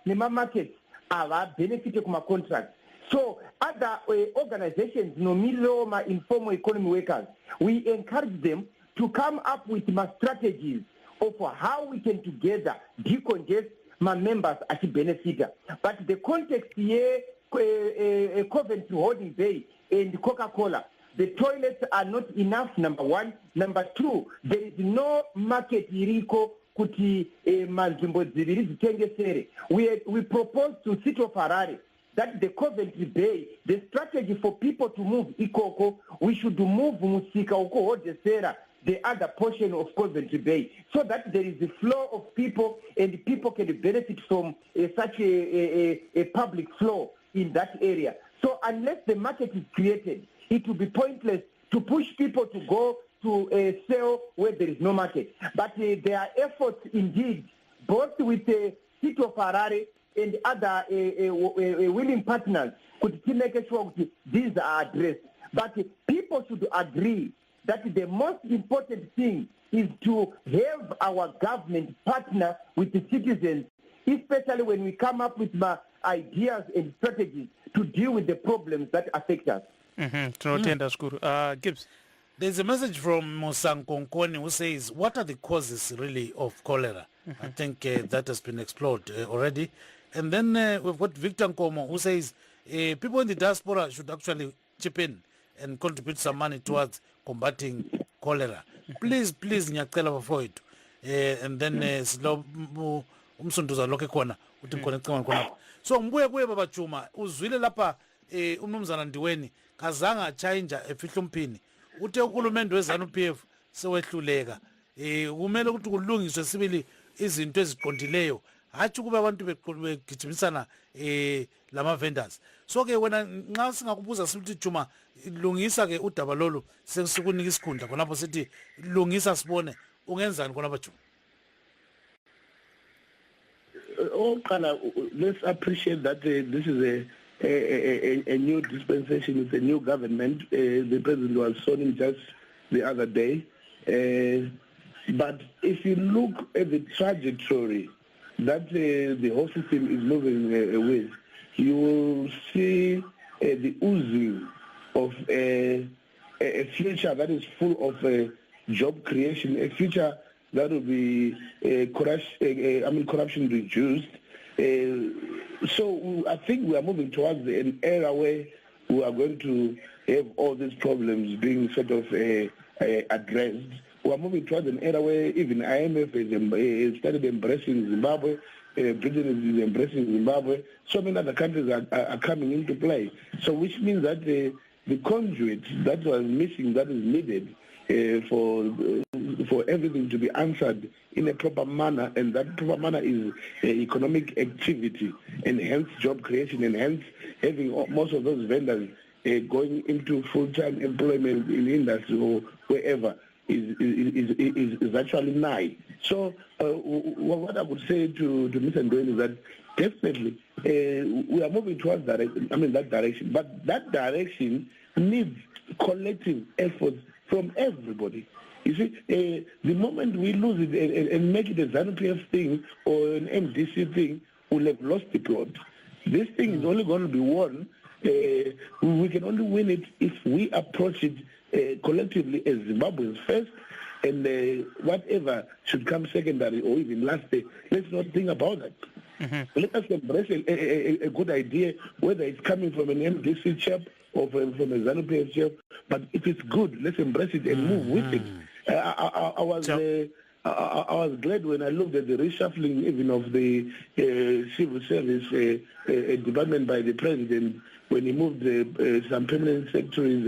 nemamarkets havabenefite kumacontracts. So other organizations nomirirawo ma-informal economy workers, we encourage them to come up with strategies of how we can together decongest my members achibenefita. But the context here, Coventry Holding Bay and Coca-Cola, the toilets are not enough, number one. Number two, there is no market iriko kuti manzimbo ziviri zitengesere. We propose to City of Harare that the Coventry Bay, the strategy for people to move ikoko, we should move musika uko hodesera, the other portion of Coventry Bay, so that there is a flow of people and people can benefit from such a public flow in that area. So unless the market is created, it will be pointless to push people to go to sell where there is no market. But there are efforts indeed, both with the City of Harare and other willing partners, could make sure that these are addressed. But people should agree that the most important thing is to have our government partner with the citizens, especially when we come up with ideas and strategies to deal with the problems that affect us. Gibbs. There's a message from Musankonkoni who says, what are the causes really of cholera? I think that has been explored already. And then we've got Victor Nkomo who says, people in the diaspora should actually chip in and contribute some money towards combating cholera. Please, nyakela bafowethu. And then umsunduza lokhe khona uthi ngiconnect khona. So ngibuye kuye baba Juma uzwile lapha umnumzana Ndiweni kazanga change efihla umphini. Uthe uhulumende weZanu-PF sewehluleka. Kumele ukuthi kulungiswe sibili izinto eziqondileyo. Hathi kube abantu begijimisana lama vendors. So ke wena nxa singakubuza sithi Juma lungisa ke udaba lolu sekunika isikhundla khonapho sithi lungisa sibone ungenzani khonapho Juma. Let's appreciate that this is a new dispensation. It's a new government. The president was sworn in just the other day. But if you look at the trajectory that the whole system is moving with, you will see the oozing of a future that is full of job creation, a future that will be corruption reduced. So I think we are moving towards an era where we are going to have all these problems being sort of addressed. We are moving towards an era where even IMF has started embracing Zimbabwe, Britain is embracing Zimbabwe. So many other countries are coming into play. So which means that the conduit that was missing, that is needed for everything to be answered in a proper manner, and that proper manner is economic activity, and hence job creation, and hence having most of those vendors going into full-time employment in industry or wherever is actually nigh. So what I would say to Mr. Ndweni is that definitely we are moving towards that direction, but that direction needs collective efforts from everybody. You see, the moment we lose it and make it a Zanu-PF thing or an MDC thing, we'll have lost the plot. This thing is only going to be won. We can only win it if we approach it collectively as Zimbabweans first, and whatever should come secondary or even last day, let's not think about that. Mm-hmm. Let us embrace a good idea, whether it's coming from an MDC chap or from a Zanu-PF chap, but if it's good, let's embrace it and move with it. I was glad when I looked at the reshuffling even of the civil service department by the president, when he moved some permanent secretaries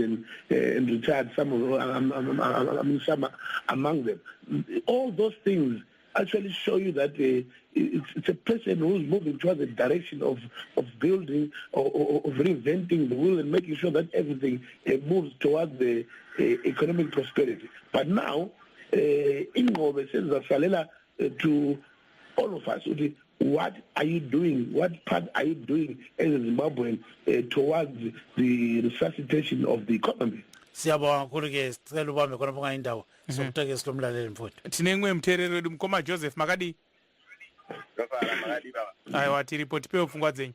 and retired some among them. All those things actually show you that it's a person who's moving towards a direction of building or of reinventing the wheel and making sure that everything moves towards the economic prosperity. But now, Ingobe says to all of us, what are you doing? What part are you doing as a Zimbabwean towards the resuscitation of the economy? Siyabonga kakhulu ke sicela ubambe khona phanga indawo sokuthekisa lomlaleli mfowethu. Tinengwe mthereri wedu mkoma Joseph makadi. Makadi baba. Aiwa tiripoti pe ufungwa dzenyu.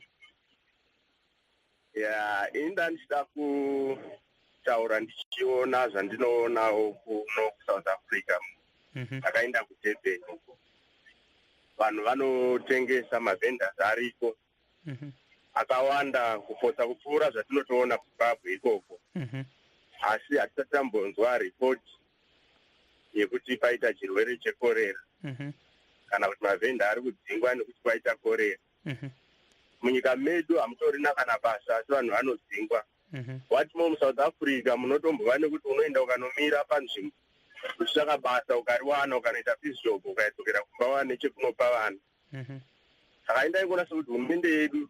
Ya, inda ndida kutaura ndichiona zvandinoona ku South Africa. Akaenda ku Durban. Vanhu vanotengesa mavendors ariko. Akawanda kupotsa kupfuura zvatinotoona kuZimbabwe ikoko. Asi hatisatambonzwa ripoti yekuti paita chirwere chekorera kana kuti mavenda ari kudzingwa nekuti paita korera. Munyika medu hamutorina kana basa asi vanhu vanodzingwa. Watimo muSouth Africa munotombova nekuti unoenda ukanomira panzvimbo uchitsvaka basa ukariwana ukanoita physijob ukadzokera kumba wane chekunopa vanhu. Saka indaingona sekuti hurumende yedu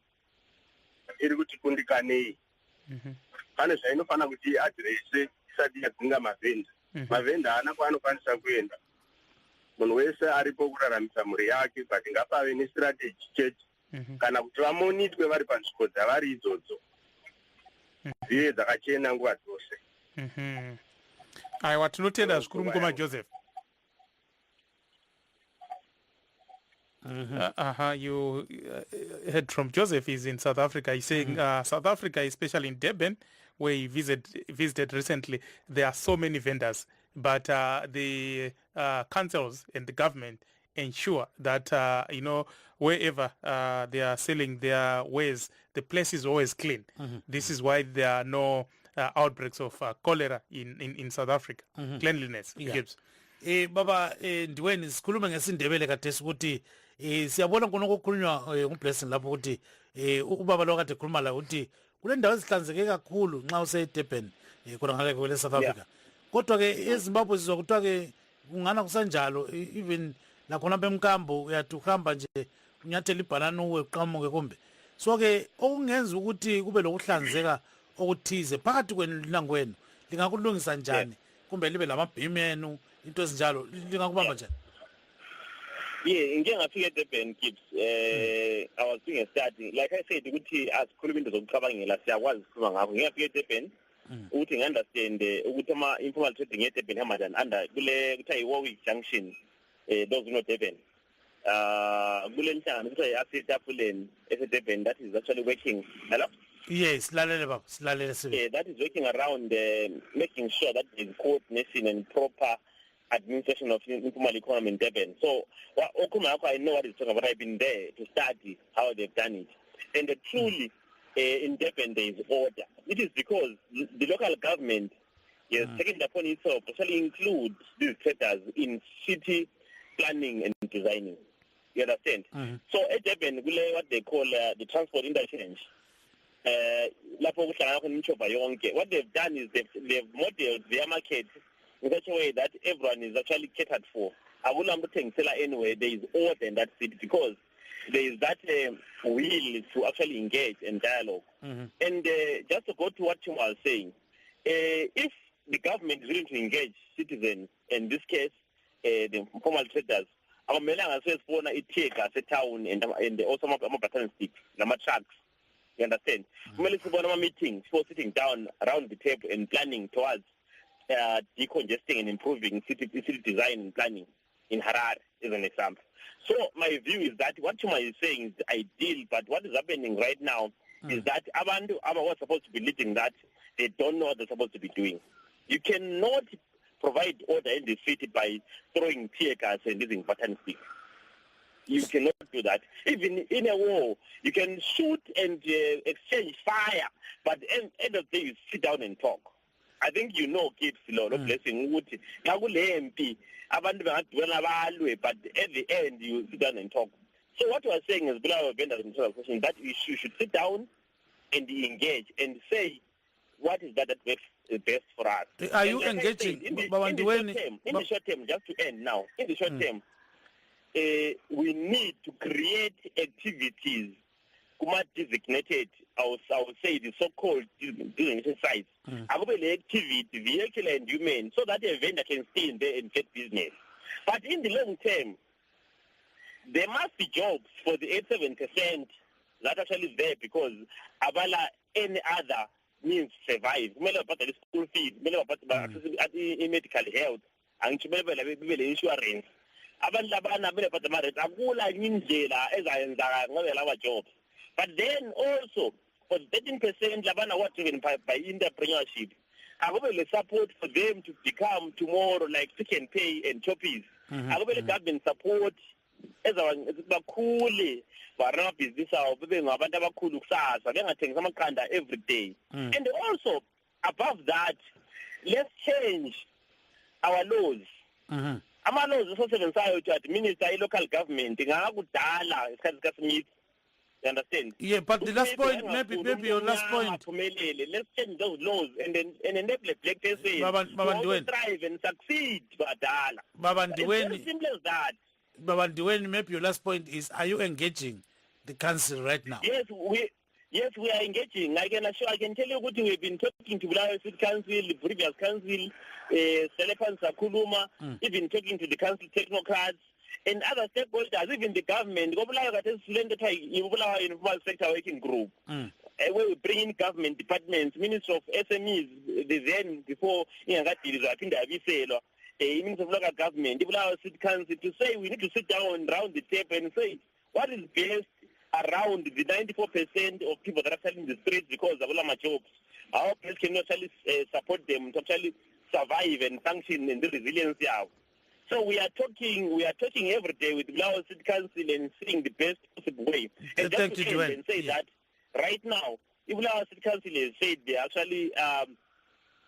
iri kuti kundikanei. Pane zvainofanira kuti adrese isati yadzinga mavenda. Mavenda haana kwaanokwanisa kuenda. Munhu wese aripo kuraramisa mhuri yake, but ngapave nestrategy chete kana kuti vamonitwe vari panzvimbo dzavari idzodzo dzive dzakachena nguva dzose. Aiwa tinotenda zvikuru mukoma Joseph. You heard from Joseph. He's in South Africa. He's saying South Africa, especially in Durban, where he visited recently, there are so many vendors, but the councils and the government ensure that wherever they are selling their wares, the place is always clean. This is why there are no outbreaks of cholera in South Africa. Cleanliness gives. Baba Ndweni sikhuluma ngesindebele kathesi ukuthi siyabona khona ukukhulunywa ngublessing lapho ukuthi ubaba lo kade ekhuluma la ukuthi kule ndawo ezihlanzeke kakhulu nxa useDurban khona ngale kwele South Africa. Kodwa ke eZimbabwe sizwa kuthiwa ke kungana kusanjalo, even nakhona bemkambo uyathi uhamba nje unyathela ibhanana uwe uqhamuke kumbe. So ke okungenza ukuthi kube lokuhlanzeka okuthize phakathi kwenu lingangwenu lingakulungisa njani kumbe libe lamabhimu enu into ezinjalo lingakubamba njani? Yeah, ngike ngafika eDurban Gibbs. I was doing a study. Like I said, ukuthi asikhuluma into zokucabangela siyakwazi ukukhuluma ngakho. Ngike ngafika eDurban ukuthi ngi-understand ukuthi ama-informal trading eDurban hamba njani under kule kuthiwa i-Warwick Junction, those who know Durban. Kule nhlangano kuthiwa i-Asset eseDurban that is actually working. Hello? Yes, silalele baba, silalele sibe. Yeah, that is working around making sure that there is coordination and proper administration of informal economy in Durban. So, I know what it's talking about. I've been there to study how they've done it. And truly, in Durban, there is order. It is because the local government has taken it upon itself to actually include these traders in city planning and designing. You understand? So, at Durban, what they call the transport interchange. What they've done is they've modeled their market in such a way that everyone is actually catered for. I will not tell anyway, there is order in that city because there is that will to actually engage in dialogue. And just to go to what Tim was saying, if the government is willing to engage citizens, in this case, the informal traders, our Melanga says for a take as a town and also my baton sticks, the trucks. You understand? Meetings for sitting down around the table and planning towards decongesting and improving city design and planning in Harare is an example. So my view is that what Chuma is saying is ideal, but what is happening right now is that Abandu was supposed to be leading that. They don't know what they're supposed to be doing. You cannot provide order in the city by throwing tear gas and using button sticks. You cannot do that. Even in a war, you can shoot and exchange fire, but at the end of the day, you sit down and talk. I think you know, kids, blessing, but at the end, you sit down and talk. So what you are saying is, that you should sit down and engage and say, what is that works best for us? Are you engaging? In the short term, just to end now, in the short term, we need to create activities designated, I would say the so-called designated sites. Activity, vehicle and human, so that a vendor can stay in there and get business. But in the long term, there must be jobs for the 87% that actually is there because Abala any other means survive. The school fees, medical health, and insurance. Jobs. But then also, for 13% labana what driven by entrepreneurship, I will support for them to become tomorrow like Pick and Pay and Choppies. I will government support as a cool business every day. And also, above that, let's change our laws. Amalo is also to administer local government. You understand? Yeah, but the last point, maybe your last point. Let's change those laws and enable black person to thrive and succeed. It's simple as that. But maybe your last point is: are you engaging the council right now? Yes, we are engaging. I can tell you what we've been talking to Bulawayo City Council, the previous council, Selepan Sakuluma, even talking to the council technocrats and other stakeholders, even the government. Bulawayo Informal Sector Working Group. Where we bring in government departments, Minister of SMEs, the then before Minister of Local Government, the Bulawayo City Council, to say we need to sit down around the table and say what is best around the 94% of people that are selling the streets because of all my jobs. Our place can actually support them to actually survive and function in the resilience now. So we are talking every day with Bulawayo City Council and seeing the best possible way. And just to end and say that right now, if Bulawayo City Council has said they are actually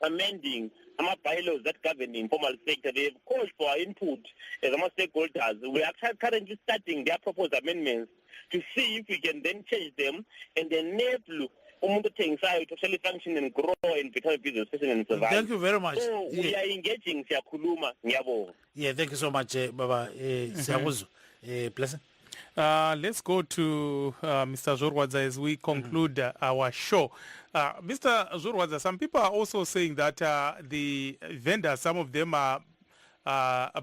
amending some bylaws that govern the informal sector. They have called for our input as our stakeholders. We are currently starting their proposed amendments to see if we can then change them and enable things to actually function and grow and become a business person and survive. Thank you very much. So we are engaging Siakuluma Nyabo. Yeah, thank you so much, Baba. Blessing. Let's go to Mr. Zorwadza as we conclude our show. Mr. Zorwadza, some people are also saying that the vendors, some of them are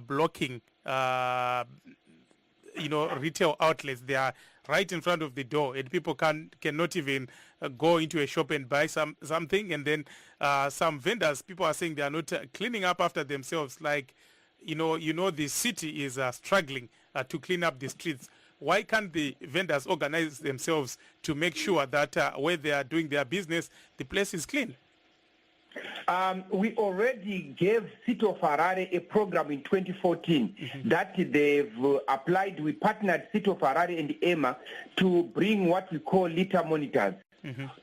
blocking retail outlets. They are right in front of the door, and people cannot even go into a shop and buy something. And then some vendors, people are saying they are not cleaning up after themselves. Like, the city is struggling to clean up the streets. Why can't the vendors organize themselves to make sure that where they are doing their business, the place is clean? We already gave City of Harare a program in 2014 that they've applied. We partnered City of Harare and EMA to bring what we call litter monitors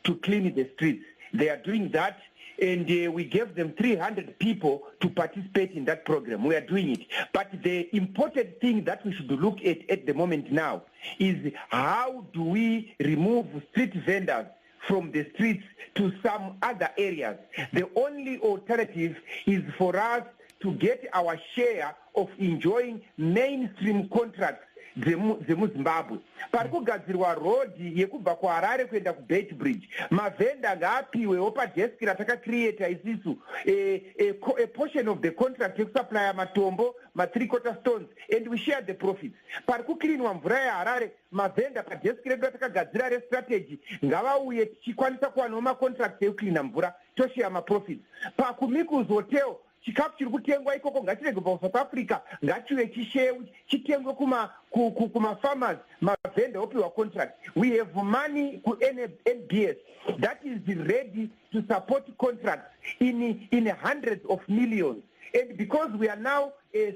to clean the streets. They are doing that, and we gave them 300 people to participate in that program. We are doing it. But the important thing that we should look at the moment now is how do we remove street vendors from the streets to some other areas. The only alternative is for us to get our share of enjoying mainstream contracts dzemuzimbabwe. Pari kugadzirwa road yekubva kuharare kuenda kubeit bridge. Mavenda ngaapiwewo padheski ratakacreata isisu a portion of the contract yekusupply matombo, ma3/4 stones, and we share the profits. Pari kuklinwa mvura yeharare, mavenda padheski redu ratakagadzira restrategy ngavauye tichikwanisa kuwanawo macontract ekuklina mvura toshare maprofits. Pakumiku's hotel chikafu chiri kutengwa ikoko ngachirege kubva kuSouth Africa ngachive chitengwe kuma-farmers, mavenda opiwa contract. We have money ku NBS that is ready to support contracts in hundreds of millions. And because we are now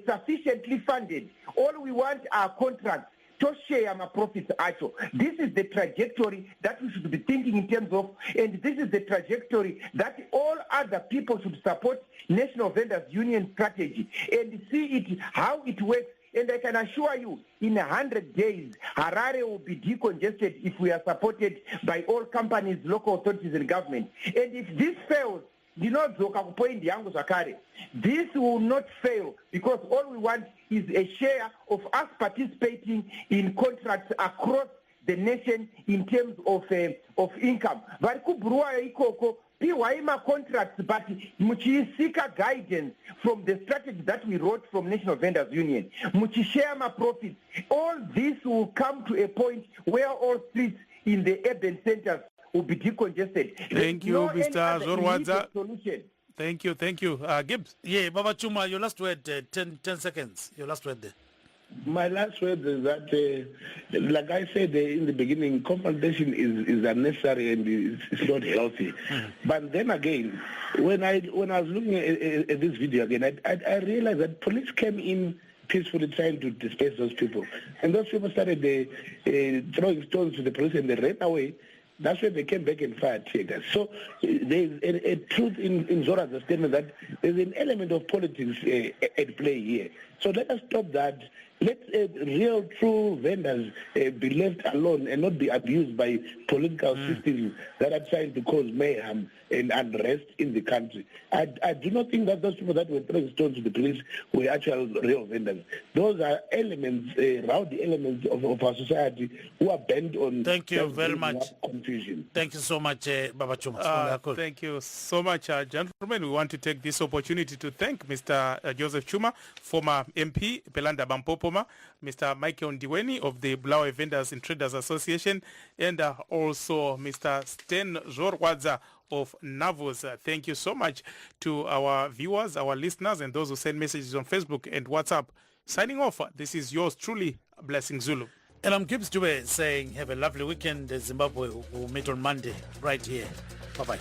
sufficiently funded, all we want are contracts to share my profits actually. This is the trajectory that we should be thinking in terms of, and this is the trajectory that all other people should support National Vendors Union strategy and see it how it works. And I can assure you, in 100 days, Harare will be decongested if we are supported by all companies, local authorities, and government. And if this fails, this will not fail because all we want is a share of us participating in contracts across the nation in terms of income. Contracts, but muchisika guidance from the strategy that we wrote from National Vendors Union. Muchishare my profits. All this will come to a point where all streets in the urban centers will be decongested. Thank you, Mr. Zorwadza. Thank you. Gibbs? Yeah, Baba Chuma, your last word, 10 seconds. Your last word there. My last word is that, like I said in the beginning, confrontation is unnecessary and it's not healthy. But then again, when I was looking at this video again, I realized that police came in peacefully trying to disperse those people. And those people started throwing stones to the police and they ran away. That's when they came back and fired tear gas. So there's a truth in Zora's statement that there's an element of politics at play here. So let us stop that. Let real, true vendors be left alone and not be abused by political systems that are trying to cause mayhem and unrest in the country. I do not think that those people that were throwing stones to the police were actual real vendors. Those are elements, rowdy elements of our society who are bent on... Thank you very much. Confusion. Thank you so much, Baba Chuma. Thank you so much, gentlemen. We want to take this opportunity to thank Mr. Joseph Chuma, former MP, Pelanda Bampopoma, Mr. Michael Ndiweni of the Blawe Vendors and Traders Association, and also Mr. Sten Zorwadza of Navos. Thank you so much to our viewers, our listeners, and those who send messages on Facebook and WhatsApp. Signing off, this is yours truly, Blessing Zulu. And I'm Gibbs Dube saying have a lovely weekend. Zimbabwe will meet on Monday right here. Bye-bye.